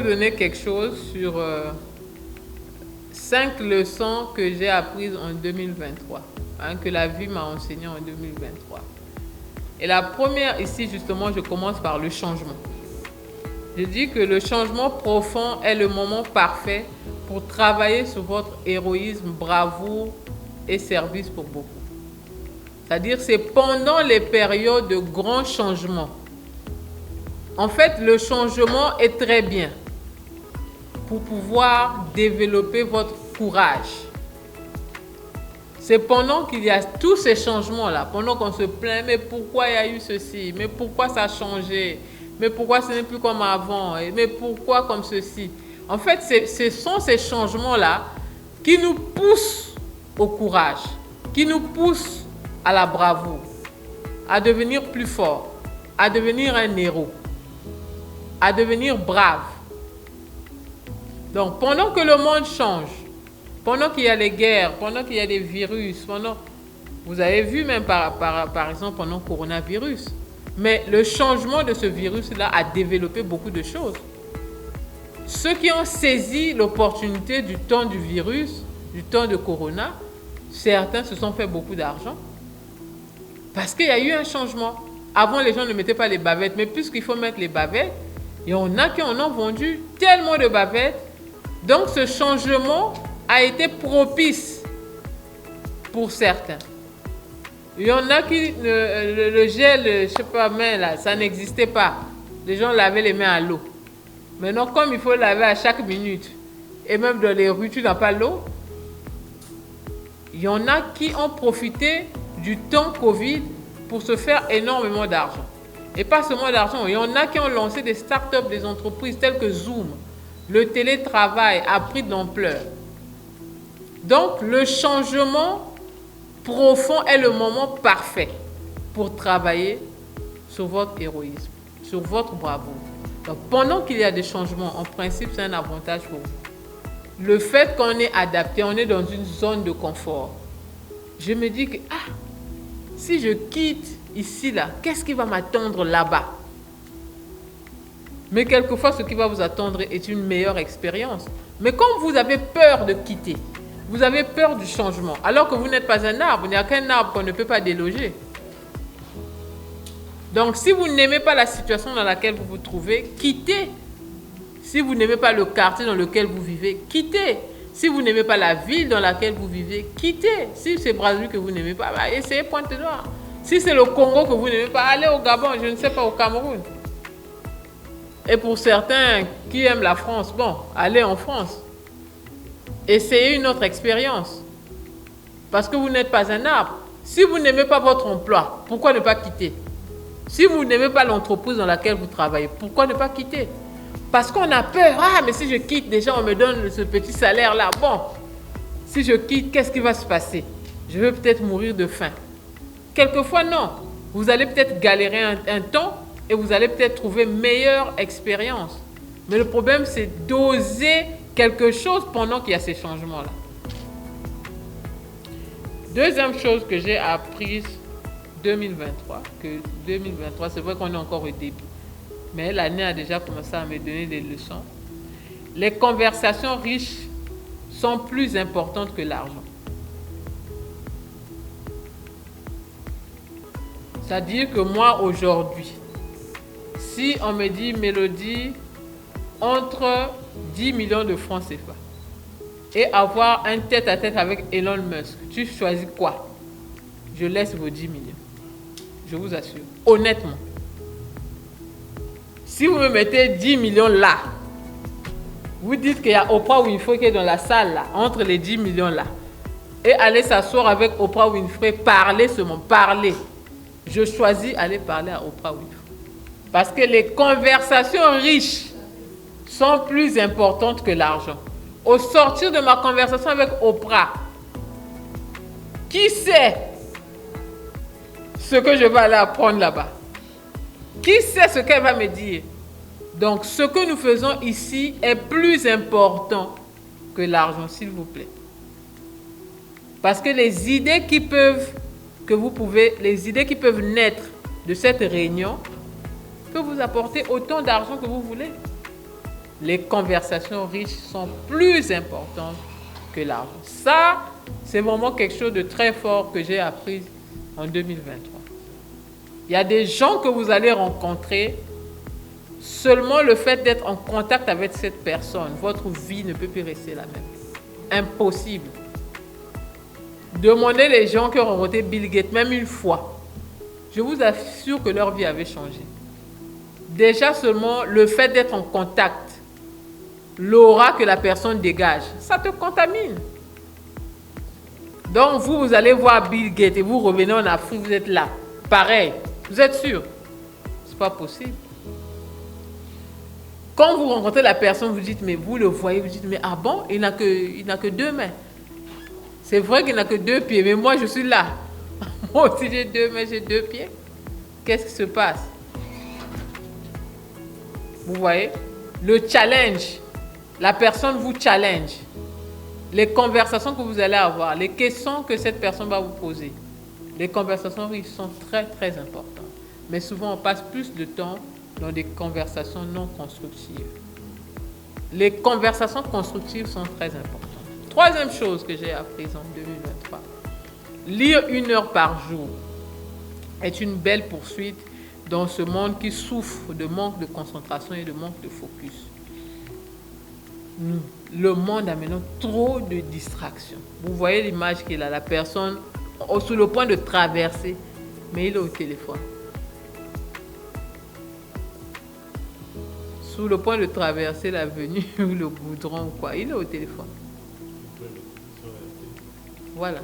donner quelque chose sur 5 leçons que j'ai apprises en 2023, que la vie m'a enseigné en 2023. Et la première, ici justement, je commence par le changement. Je dis que le changement profond est le moment parfait pour travailler sur votre héroïsme, bravoure et service pour beaucoup. C'est-à-dire, c'est pendant les périodes de grands changements. En fait, le changement est très bien pour pouvoir développer votre courage. C'est pendant qu'il y a tous ces changements-là, pendant qu'on se plaint, mais pourquoi il y a eu ceci, mais pourquoi ça a changé, mais pourquoi ce n'est plus comme avant, mais pourquoi comme ceci. En fait, ce sont ces changements-là qui nous poussent au courage, qui nous poussent à la bravoure, à devenir plus fort, à devenir un héros, à devenir brave. Donc, pendant que le monde change, pendant qu'il y a les guerres, pendant qu'il y a des virus, vous avez vu même par exemple pendant le coronavirus, mais le changement de ce virus-là a développé beaucoup de choses. Ceux qui ont saisi l'opportunité du temps du virus, du temps de corona, certains se sont fait beaucoup d'argent parce qu'il y a eu un changement. Avant, les gens ne mettaient pas les bavettes, mais puisqu'il faut mettre les bavettes, il y en a qui en ont vendu tellement de bavettes. Donc, ce changement a été propice pour certains. Il y en a qui, le gel, je sais pas, main là, ça n'existait pas. Les gens lavaient les mains à l'eau. Maintenant, comme il faut laver à chaque minute, et même dans les rues, tu n'as pas l'eau, il y en a qui ont profité du temps Covid pour se faire énormément d'argent. Et pas seulement d'argent, il y en a qui ont lancé des startups, des entreprises telles que Zoom. Le télétravail a pris de l'ampleur. Donc, le changement profond est le moment parfait pour travailler sur votre héroïsme, sur votre bravoure. Donc, pendant qu'il y a des changements, en principe, c'est un avantage pour vous. Le fait qu'on est adapté, on est dans une zone de confort. Je me dis que, si je quitte ici, là, qu'est-ce qui va m'attendre là-bas? Mais quelquefois, ce qui va vous attendre est une meilleure expérience. Mais comme vous avez peur de quitter, vous avez peur du changement, alors que vous n'êtes pas un arbre, il n'y a qu'un arbre qu'on ne peut pas déloger. Donc, si vous n'aimez pas la situation dans laquelle vous vous trouvez, quittez. Si vous n'aimez pas le quartier dans lequel vous vivez, quittez. Si vous n'aimez pas la ville dans laquelle vous vivez, quittez. Si c'est Brazzaville que vous n'aimez pas, essayez Pointe-Noire. Si c'est le Congo que vous n'aimez pas, allez au Gabon, je ne sais pas, au Cameroun. Et pour certains qui aiment la France, allez en France. Essayez une autre expérience. Parce que vous n'êtes pas un arbre. Si vous n'aimez pas votre emploi, pourquoi ne pas quitter? Si vous n'aimez pas l'entreprise dans laquelle vous travaillez, pourquoi ne pas quitter? Parce qu'on a peur. Mais si je quitte, déjà on me donne ce petit salaire-là. Si je quitte, qu'est-ce qui va se passer? Je vais peut-être mourir de faim. Quelquefois, non. Vous allez peut-être galérer un temps et vous allez peut-être trouver une meilleure expérience. Mais le problème, c'est d'oser quelque chose pendant qu'il y a ces changements-là. Deuxième chose que j'ai apprise 2023, c'est vrai qu'on est encore au début, mais l'année a déjà commencé à me donner des leçons. Les conversations riches sont plus importantes que l'argent. C'est-à-dire que moi, aujourd'hui, si on me dit, Mélodie, entre 10 millions de francs CFA et avoir un tête-à-tête avec Elon Musk, tu choisis quoi? Je laisse vos 10 millions. Je vous assure. Honnêtement. Si vous me mettez 10 millions là, vous dites qu'il y a Oprah Winfrey qui est dans la salle là, entre les 10 millions là, et aller s'asseoir avec Oprah Winfrey, parler seulement, parler. Je choisis aller parler à Oprah Winfrey. Parce que les conversations riches sont plus importantes que l'argent. Au sortir de ma conversation avec Oprah, qui sait ce que je vais aller apprendre là-bas? Qui sait ce qu'elle va me dire? Donc, ce que nous faisons ici est plus important que l'argent, s'il vous plaît. Parce que les idées qui peuvent naître de cette réunion peuvent vous apporter autant d'argent que vous voulez. Les conversations riches sont plus importantes que l'argent. Ça, c'est vraiment quelque chose de très fort que j'ai appris en 2023. Il y a des gens que vous allez rencontrer, seulement le fait d'être en contact avec cette personne, votre vie ne peut plus rester la même. Impossible. Demandez les gens qui ont rencontré Bill Gates, même une fois. Je vous assure que leur vie avait changé. Déjà seulement le fait d'être en contact, l'aura que la personne dégage, ça te contamine. Donc vous allez voir Bill Gates et vous revenez en Afrique, vous êtes là. Pareil, vous êtes sûr? C'est pas possible. Quand vous rencontrez la personne, vous dites, mais vous le voyez, vous dites, mais ah bon, il n'a que 2 mains. C'est vrai qu'il n'a que 2 pieds, mais moi je suis là. Moi aussi j'ai 2 mains, j'ai 2 pieds. Qu'est-ce qui se passe? Vous voyez? Le challenge, la personne vous challenge. Les conversations que vous allez avoir, les questions que cette personne va vous poser, les conversations riches sont très très importantes. Mais souvent on passe plus de temps dans des conversations non constructives. Les conversations constructives sont très importantes. Troisième chose que j'ai apprise en 2023, lire 1 heure par jour est une belle poursuite dans ce monde qui souffre de manque de concentration et de manque de focus. Le monde a maintenant trop de distractions. Vous voyez l'image qu'il a, la personne sur le point de traverser, mais il est au téléphone. Sur le point de traverser l'avenue ou le goudron ou quoi, il est au téléphone. Voilà.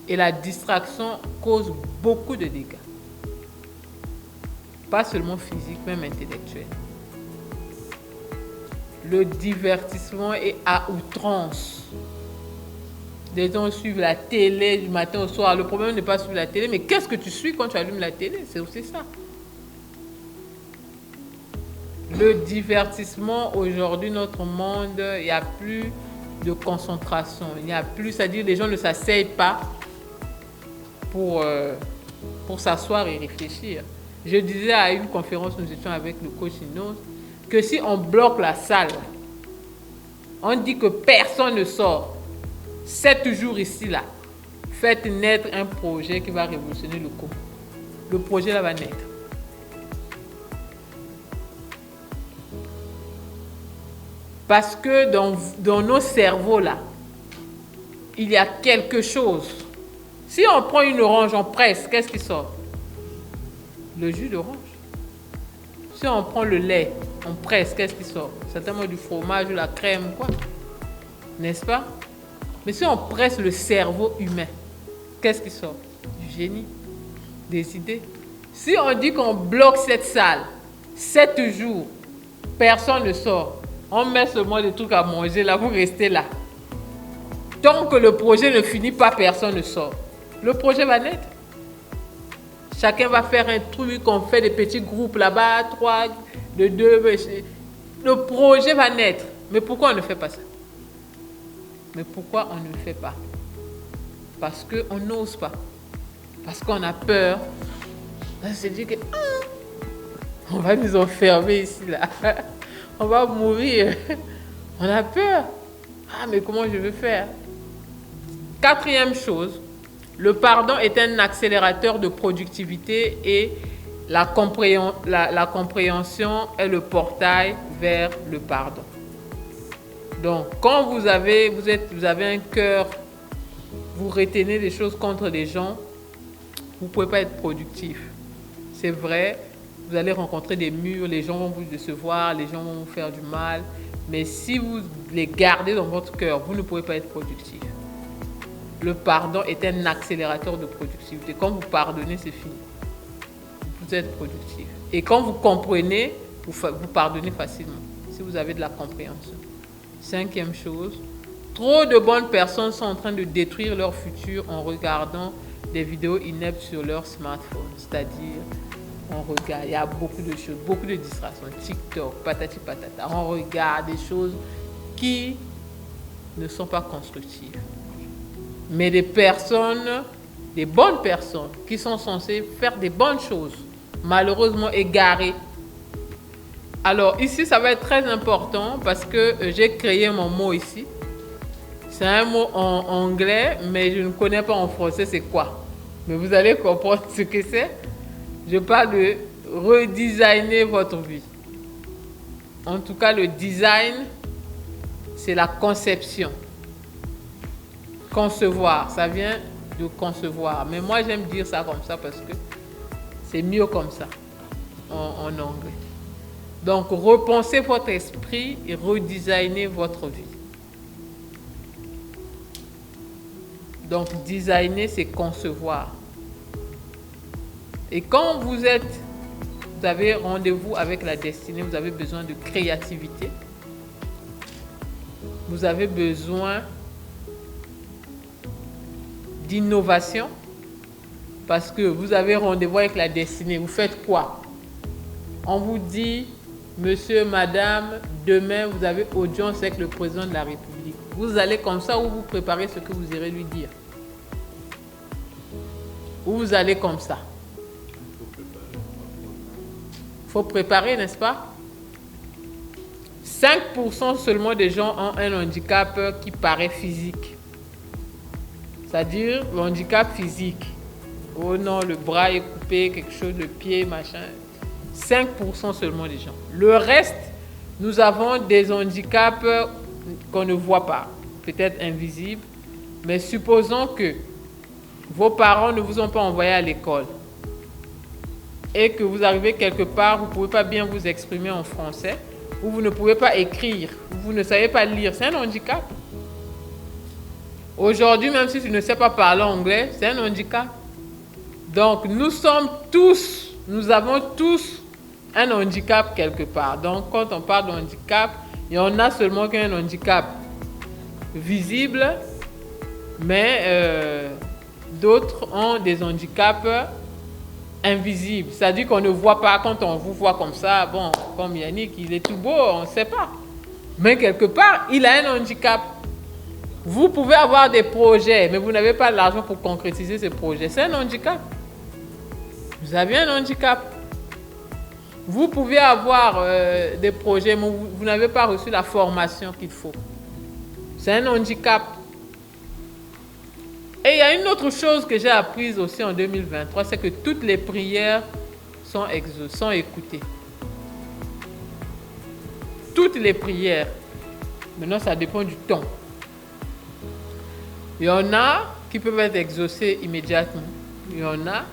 Et la distraction cause beaucoup de dégâts. Pas seulement physique, même intellectuel. Le divertissement est à outrance. Les gens suivent la télé du matin au soir. Le problème n'est pas suivre la télé, mais qu'est-ce que tu suis quand tu allumes la télé? C'est aussi ça. Le divertissement, aujourd'hui, notre monde, il n'y a plus de concentration. Il n'y a plus, c'est-à-dire les gens ne s'asseyent pas pour s'asseoir et réfléchir. Je disais à une conférence, nous étions avec le coach Inos, que si on bloque la salle, on dit que personne ne sort, 7 jours ici, là, faites naître un projet qui va révolutionner le coup. Le projet là va naître. Parce que dans nos cerveaux là, il y a quelque chose. Si on prend une orange, on presse, qu'est-ce qui sort? Le jus d'orange. Si on prend le lait, on presse, qu'est-ce qui sort? Certainement du fromage ou la crème, quoi. N'est-ce pas? Mais si on presse le cerveau humain, qu'est-ce qui sort? Du génie, des idées. Si on dit qu'on bloque cette salle, 7 jours, personne ne sort. On met seulement des trucs à manger là, vous restez là. Tant que le projet ne finit pas, personne ne sort. Le projet va naître. Chacun va faire un truc, on fait des petits groupes là-bas, 3, de 2. Le projet va naître. Mais pourquoi on ne fait pas ça? Mais pourquoi on ne le fait pas? Parce qu'on n'ose pas. Parce qu'on a peur. On se dit que on va nous enfermer ici, là. On va mourir. On a peur. Ah, mais comment je vais faire? 4e chose, le pardon est un accélérateur de productivité et la compréhension est le portail vers le pardon. Donc, quand vous avez un cœur, vous retenez des choses contre des gens, vous ne pouvez pas être productif. C'est vrai, vous allez rencontrer des murs, les gens vont vous décevoir, les gens vont vous faire du mal. Mais si vous les gardez dans votre cœur, vous ne pouvez pas être productif. Le pardon est un accélérateur de productivité. Quand vous pardonnez, c'est fini. Vous êtes productif. Et quand vous comprenez, vous pardonnez facilement, si vous avez de la compréhension. 5e chose, trop de bonnes personnes sont en train de détruire leur futur en regardant des vidéos ineptes sur leur smartphone. C'est-à-dire, on regarde, il y a beaucoup de choses, beaucoup de distractions. TikTok, patati patata. On regarde des choses qui ne sont pas constructives. Mais des personnes, des bonnes personnes qui sont censées faire des bonnes choses, malheureusement égarées, Alors ici, ça va être très important parce que j'ai créé mon mot ici. C'est un mot en anglais, mais je ne connais pas en français c'est quoi. Mais vous allez comprendre ce que c'est. Je parle de redesigner votre vie. En tout cas, le design, c'est la conception. Concevoir, ça vient de concevoir. Mais moi, j'aime dire ça comme ça parce que c'est mieux comme ça en anglais. Donc, repensez votre esprit et redesigner votre vie. Donc, designer, c'est concevoir. Et quand vous avez rendez-vous avec la destinée, vous avez besoin de créativité. Vous avez besoin d'innovation. Parce que vous avez rendez-vous avec la destinée. Vous faites quoi? On vous dit, monsieur, madame, demain, vous avez audience avec le président de la République. Vous allez comme ça ou vous préparez ce que vous irez lui dire? Ou vous allez comme ça? Il faut préparer, n'est-ce pas? 5% seulement des gens ont un handicap qui paraît physique. C'est-à-dire le handicap physique. Oh non, le bras est coupé, quelque chose, le pied, machin. 5% seulement des gens. Le reste, nous avons des handicaps qu'on ne voit pas, peut-être invisibles. Mais supposons que vos parents ne vous ont pas envoyé à l'école et que vous arrivez quelque part, vous ne pouvez pas bien vous exprimer en français, ou vous ne pouvez pas écrire, ou vous ne savez pas lire, c'est un handicap. Aujourd'hui, même si tu ne sais pas parler anglais, c'est un handicap. Donc, nous avons tous un handicap quelque part. Donc, quand on parle de handicap, il y en a seulement qu'un handicap visible, mais d'autres ont des handicaps invisibles. C'est-à-dire qu'on ne voit pas, quand on vous voit comme ça, bon, comme Yannick, il est tout beau, on ne sait pas. Mais quelque part, il a un handicap. Vous pouvez avoir des projets, mais vous n'avez pas l'argent pour concrétiser ces projets. C'est un handicap. Vous avez un handicap. Vous pouvez avoir des projets, mais vous n'avez pas reçu la formation qu'il faut. C'est un handicap. Et il y a une autre chose que j'ai apprise aussi en 2023, c'est que toutes les prières sont écoutées. Toutes les prières. Maintenant, ça dépend du temps. Il y en a qui peuvent être exaucées immédiatement. Il y en a,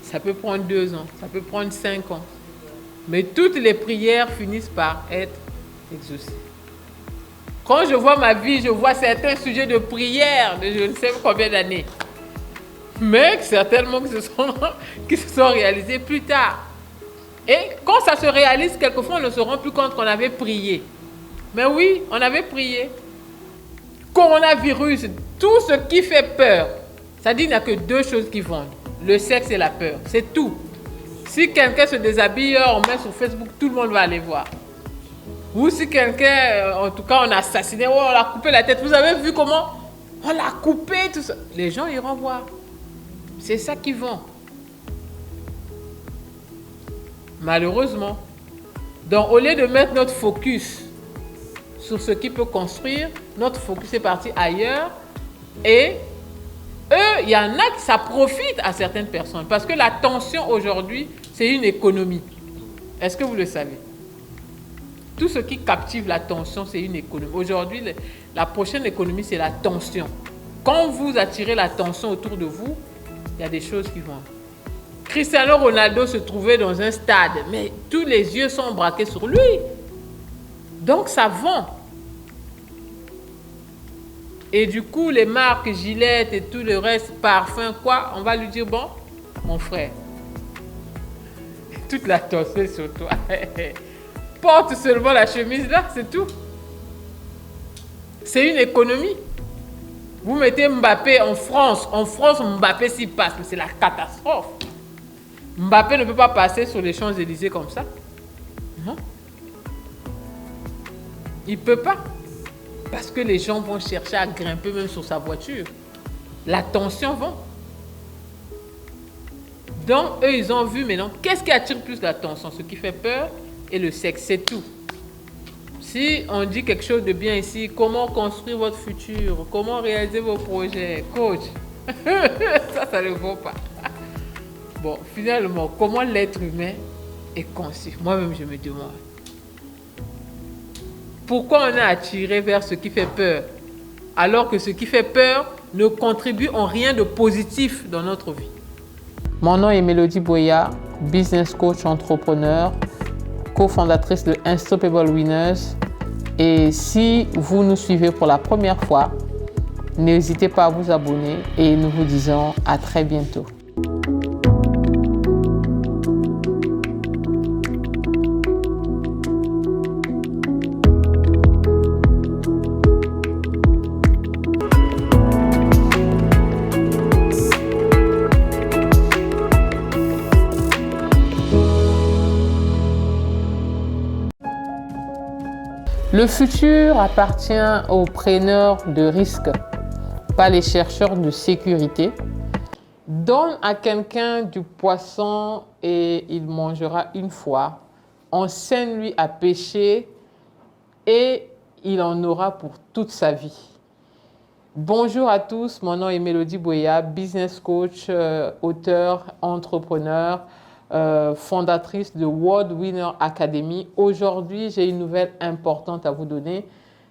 ça peut prendre 2 ans, ça peut prendre 5 ans. Mais toutes les prières finissent par être exaucées. Quand je vois ma vie, je vois certains sujets de prière de je ne sais combien d'années. Mais certainement qui se sont réalisés plus tard. Et quand ça se réalise, quelquefois, on ne se rend plus compte qu'on avait prié. Mais oui, on avait prié. Coronavirus, tout ce qui fait peur. Ça dit qu'il n'y a que 2 choses qui vendent. Le sexe et la peur. C'est tout. Si quelqu'un se déshabille, on met sur Facebook, tout le monde va aller voir. Ou si quelqu'un, en tout cas, on a assassiné, on l'a coupé la tête. Vous avez vu comment on l'a coupé, tout ça. Les gens iront voir. C'est ça qui vend. Malheureusement. Donc, au lieu de mettre notre focus sur ce qui peut construire, notre focus est parti ailleurs. Et eux, il y en a qui ça profite à certaines personnes. Parce que la tension aujourd'hui, c'est une économie. Est-ce que vous le savez? Tout ce qui captive l'attention, c'est une économie. Aujourd'hui, la prochaine économie, c'est la tension. Quand vous attirez l'attention autour de vous, il y a des choses qui vont. Cristiano Ronaldo se trouvait dans un stade, mais tous les yeux sont braqués sur lui. Donc, ça vend. Et du coup, les marques Gillette et tout le reste, parfum, quoi, on va lui dire, bon, mon frère, toute l'attention sur toi. Porte seulement la chemise là, c'est tout. C'est une économie. Vous mettez Mbappé en France. En France, Mbappé s'y passe, mais c'est la catastrophe. Mbappé ne peut pas passer sur les Champs-Élysées comme ça. Non. Il ne peut pas. Parce que les gens vont chercher à grimper même sur sa voiture. La tension vend. Donc, eux, ils ont vu maintenant. Qu'est-ce qui attire plus l'attention? Ce qui fait peur, et le sexe, c'est tout. Si on dit quelque chose de bien ici, comment construire votre futur, comment réaliser vos projets, coach, ça ne vaut pas. Bon, finalement, comment l'être humain est conçu? Moi-même, je me demande. Pourquoi on est attiré vers ce qui fait peur, alors que ce qui fait peur ne contribue en rien de positif dans notre vie? Mon nom est Mélodie Boya, business coach entrepreneur, cofondatrice de Unstoppable Winners. Et si vous nous suivez pour la première fois, n'hésitez pas à vous abonner et nous vous disons à très bientôt. Le futur appartient aux preneurs de risques, pas les chercheurs de sécurité. Donne à quelqu'un du poisson et il mangera une fois. Enseigne-lui à pêcher et il en aura pour toute sa vie. Bonjour à tous, mon nom est Mélodie Boya, business coach, auteur, entrepreneur, fondatrice de World Winner Academy. Aujourd'hui, j'ai une nouvelle importante à vous donner.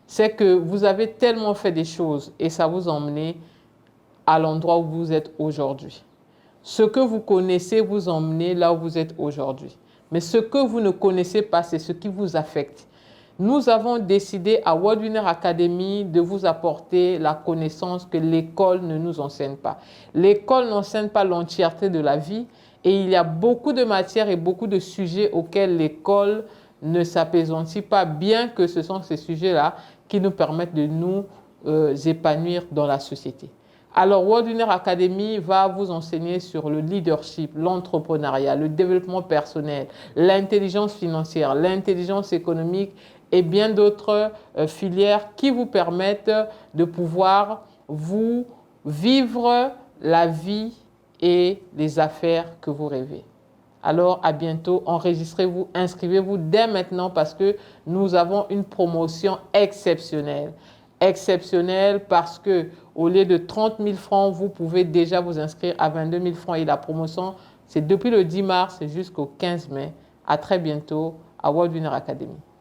C'est que vous avez tellement fait des choses et ça vous a emmené à l'endroit où vous êtes aujourd'hui. Ce que vous connaissez vous emmenez là où vous êtes aujourd'hui. Mais ce que vous ne connaissez pas, c'est ce qui vous affecte. Nous avons décidé à World Winner Academy de vous apporter la connaissance que l'école ne nous enseigne pas. L'école n'enseigne pas l'entièreté de la vie et il y a beaucoup de matières et beaucoup de sujets auxquels l'école ne s'appesantit pas, bien que ce sont ces sujets-là qui nous permettent de nous épanouir dans la société. Alors, World Winner Academy va vous enseigner sur le leadership, l'entrepreneuriat, le développement personnel, l'intelligence financière, l'intelligence économique et bien d'autres filières qui vous permettent de pouvoir vous vivre la vie et les affaires que vous rêvez. Alors, à bientôt. Enregistrez-vous, inscrivez-vous dès maintenant parce que nous avons une promotion exceptionnelle. Exceptionnelle parce que au lieu de 30 000 francs, vous pouvez déjà vous inscrire à 22 000 francs et la promotion, c'est depuis le 10 mars jusqu'au 15 mai. À très bientôt à World Winner Academy.